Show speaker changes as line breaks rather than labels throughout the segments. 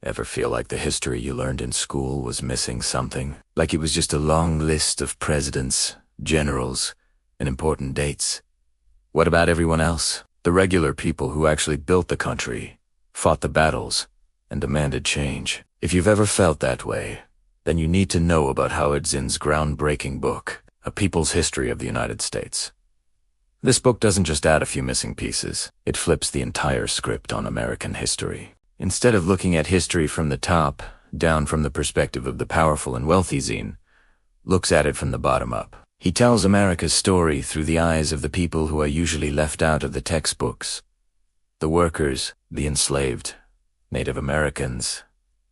Ever feel like the history you learned in school was missing something? Like it was just a long list of presidents, generals, and important dates? What about everyone else? The regular people who actually built the country, fought the battles, and demanded change. If you've ever felt that way, then you need to know about Howard Zinn's groundbreaking book, A People's History of the United States. This book doesn't just add a few missing pieces, it flips the entire script on American history. Instead of looking at history from the top, down from the perspective of the powerful and wealthy, Zinn looks at it from the bottom up. He tells America's story through the eyes of the people who are usually left out of the textbooks. The workers, the enslaved, Native Americans,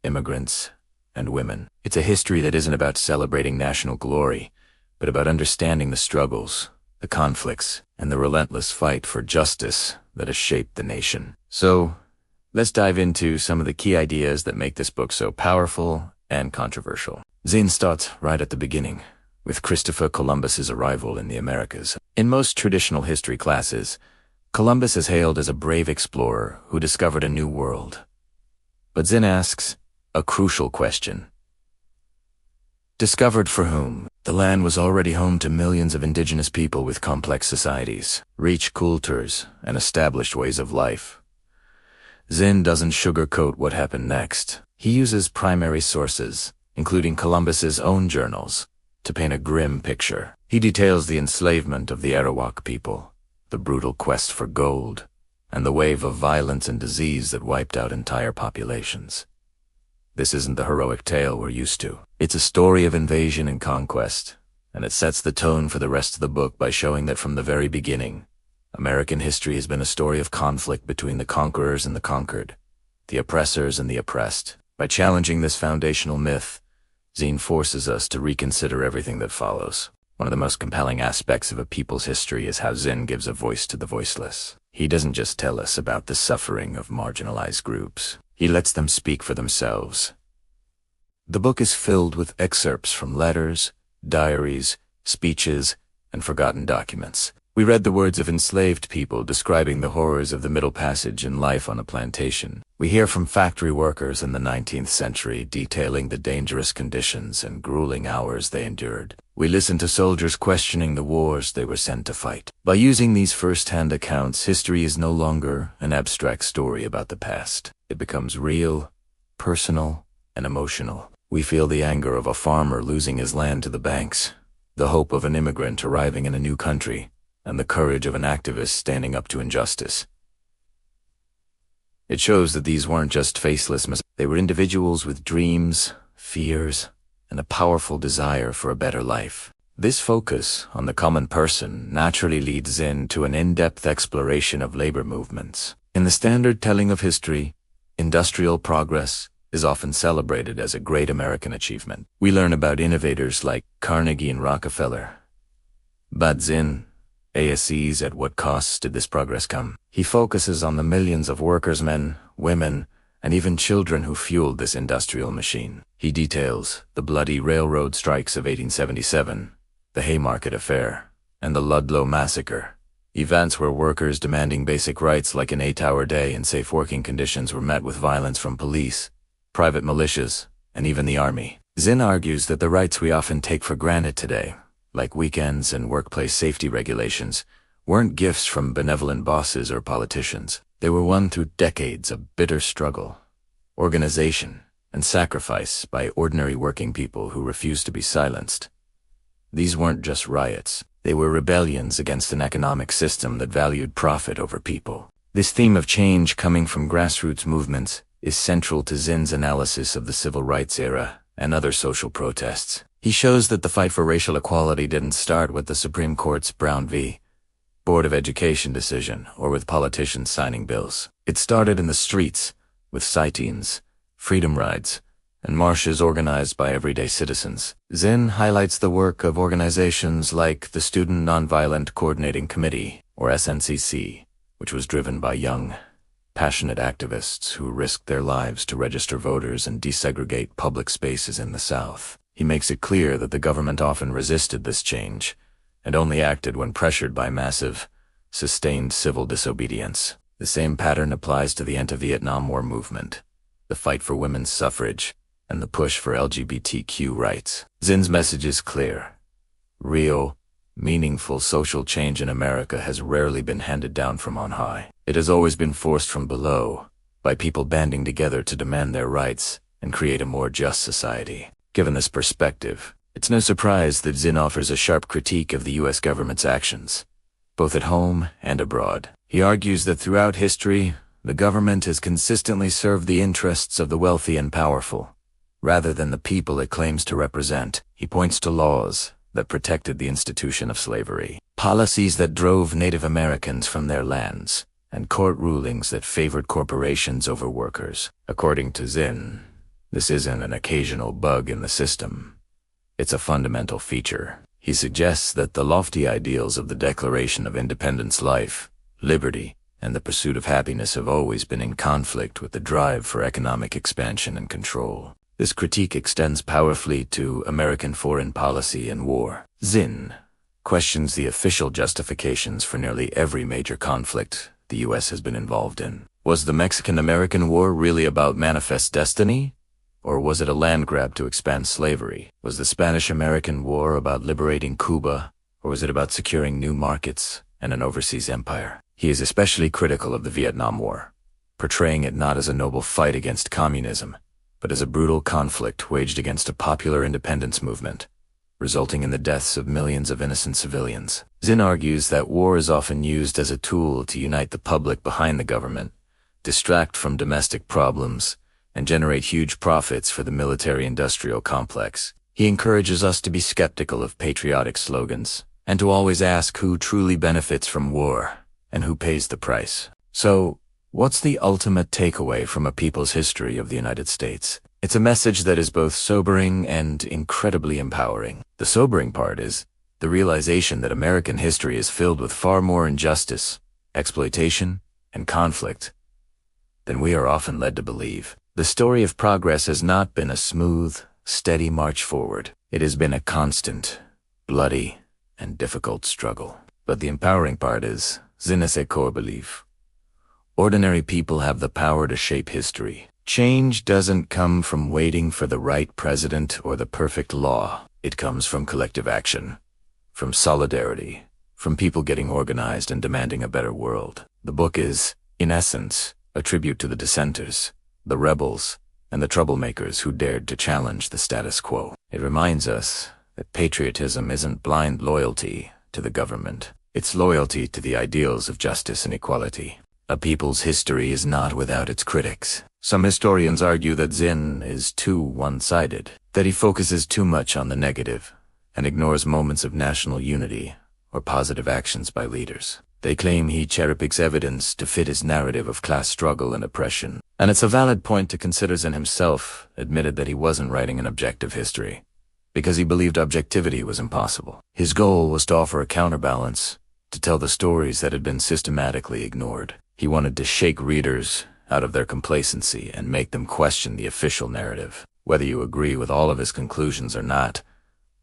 immigrants, and women. It's a history that isn't about celebrating national glory, but about understanding the struggles, the conflicts, and the relentless fight for justice that has shaped the nation. So, let's dive into some of the key ideas that make this book so powerful and controversial. Zinn starts right at the beginning, with Christopher Columbus's arrival in the Americas. In most traditional history classes, Columbus is hailed as a brave explorer who discovered a new world. But Zinn asks a crucial question. Discovered for whom? The land was already home to millions of indigenous people with complex societies, rich cultures, and established ways of life. Zinn doesn't sugarcoat what happened next. He uses primary sources, including Columbus's own journals, to paint a grim picture. He details the enslavement of the Arawak people, the brutal quest for gold, and the wave of violence and disease that wiped out entire populations. This isn't the heroic tale we're used to. It's a story of invasion and conquest, and it sets the tone for the rest of the book by showing that from the very beginning, American history has been a story of conflict between the conquerors and the conquered, the oppressors and the oppressed. By challenging this foundational myth, Zinn forces us to reconsider everything that follows. One of the most compelling aspects of a people's history is how Zinn gives a voice to the voiceless. He doesn't just tell us about the suffering of marginalized groups. He lets them speak for themselves. The book is filled with excerpts from letters, diaries, speeches, and forgotten documents. We read the words of enslaved people describing the horrors of the Middle Passage and life on a plantation. We hear from factory workers in the 19th century detailing the dangerous conditions and grueling hours they endured. We listen to soldiers questioning the wars they were sent to fight. By using these first-hand accounts, history is no longer an abstract story about the past. It becomes real, personal, and emotional. We feel the anger of a farmer losing his land to the banks, the hope of an immigrant arriving in a new country, and the courage of an activist standing up to injustice. It shows that these weren't just faceless they were individuals with dreams, fears, and a powerful desire for a better life. This focus on the common person naturally leads Zinn to an in-depth exploration of labor movements. In the standard telling of history, industrial progress is often celebrated as a great American achievement. We learn about innovators like Carnegie and Rockefeller. But Zinn asks, at what costs did this progress come? He focuses on the millions of workers, men, women, and even children who fueled this industrial machine. He details the bloody railroad strikes of 1877, the Haymarket Affair, and the Ludlow Massacre. Events where workers demanding basic rights like an 8-hour day and safe working conditions were met with violence from police, private militias, and even the army. Zinn argues that the rights we often take for granted today, like weekends and workplace safety regulations, weren't gifts from benevolent bosses or politicians. They were won through decades of bitter struggle, organization, and sacrifice by ordinary working people who refused to be silenced. These weren't just riots. They were rebellions against an economic system that valued profit over people. This theme of change coming from grassroots movements is central to Zinn's analysis of the civil rights era and other social protests. He shows that the fight for racial equality didn't start with the Supreme Court's Brown v. Board of Education decision or with politicians signing bills. It started in the streets, with sit-ins, freedom rides, and marches organized by everyday citizens. Zinn highlights the work of organizations like the Student Nonviolent Coordinating Committee, or SNCC, which was driven by young, passionate activists who risked their lives to register voters and desegregate public spaces in the South. He makes it clear that the government often resisted this change, and only acted when pressured by massive, sustained civil disobedience. The same pattern applies to the anti-Vietnam War movement. the fight for women's suffrage, and the push for LGBTQ rights. Zinn's message is clear. Real, meaningful social change in America has rarely been handed down from on high. It has always been forced from below, by people banding together to demand their rights and create a more just society. Given this perspective, it's no surprise that Zinn offers a sharp critique of the U.S. government's actions, both at home and abroad. He argues that throughout history, the government has consistently served the interests of the wealthy and powerful, rather than the people it claims to represent. He points to laws that protected the institution of slavery, policies that drove Native Americans from their lands, and court rulings that favored corporations over workers. According to Zinn, this isn't an occasional bug in the system. It's a fundamental feature. He suggests that the lofty ideals of the Declaration of Independence, life, liberty, and the pursuit of happiness have always been in conflict with the drive for economic expansion and control. This critique extends powerfully to American foreign policy and war. Zinn questions the official justifications for nearly every major conflict the U.S. has been involved in. Was the Mexican-American War really about manifest destiny? Or was it a land grab to expand slavery? Was the Spanish-American War about liberating Cuba? Or was it about securing new markets and an overseas empire? He is especially critical of the Vietnam War, portraying it not as a noble fight against communism, but as a brutal conflict waged against a popular independence movement, resulting in the deaths of millions of innocent civilians. Zinn argues that war is often used as a tool to unite the public behind the government, distract from domestic problems, and generate huge profits for the military-industrial complex. He encourages us to be skeptical of patriotic slogans, and to always ask who truly benefits from war, and who pays the price. So, what's the ultimate takeaway from a people's history of the United States? It's a message that is both sobering and incredibly empowering. The sobering part is the realization that American history is filled with far more injustice, exploitation, and conflict than we are often led to believe. The story of progress has not been a smooth, steady march forward. It has been a constant, bloody, and difficult struggle. But the empowering part is Zinn has a core belief. Ordinary people have the power to shape history. Change doesn't come from waiting for the right president or the perfect law. It comes from collective action, from solidarity, from people getting organized and demanding a better world. The book is, in essence, a tribute to the dissenters, the rebels, and the troublemakers who dared to challenge the status quo. It reminds us that patriotism isn't blind loyalty to the government. It's loyalty to the ideals of justice and equality. A people's history is not without its critics. Some historians argue that Zinn is too one-sided, that he focuses too much on the negative and ignores moments of national unity or positive actions by leaders. They claim he cherry-picks evidence to fit his narrative of class struggle and oppression. And it's a valid point to consider. Zinn himself admitted that he wasn't writing an objective history, because he believed objectivity was impossible. His goal was to offer a counterbalance, to tell the stories that had been systematically ignored. He wanted to shake readers out of their complacency and make them question the official narrative. Whether you agree with all of his conclusions or not,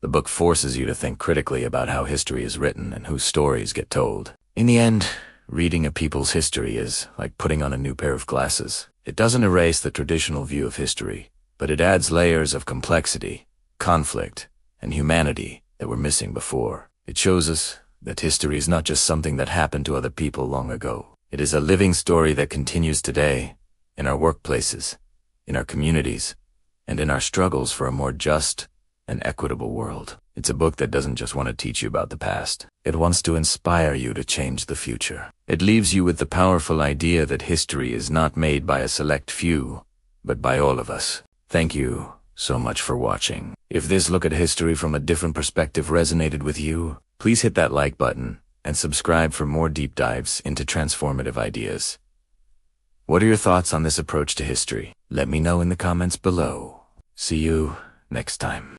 the book forces you to think critically about how history is written and whose stories get told. In the end, reading a people's history is like putting on a new pair of glasses. It doesn't erase the traditional view of history, but it adds layers of complexity, conflict, and humanity that were missing before. It shows us that history is not just something that happened to other people long ago. It is a living story that continues today, in our workplaces, in our communities, and in our struggles for a more just and equitable world. It's a book that doesn't just want to teach you about the past. It wants to inspire you to change the future. It leaves you with the powerful idea that history is not made by a select few, but by all of us. Thank you so much for watching. If this look at history from a different perspective resonated with you, please hit that like button and subscribe for more deep dives into transformative ideas. What are your thoughts on this approach to history? Let me know in the comments below. See you next time.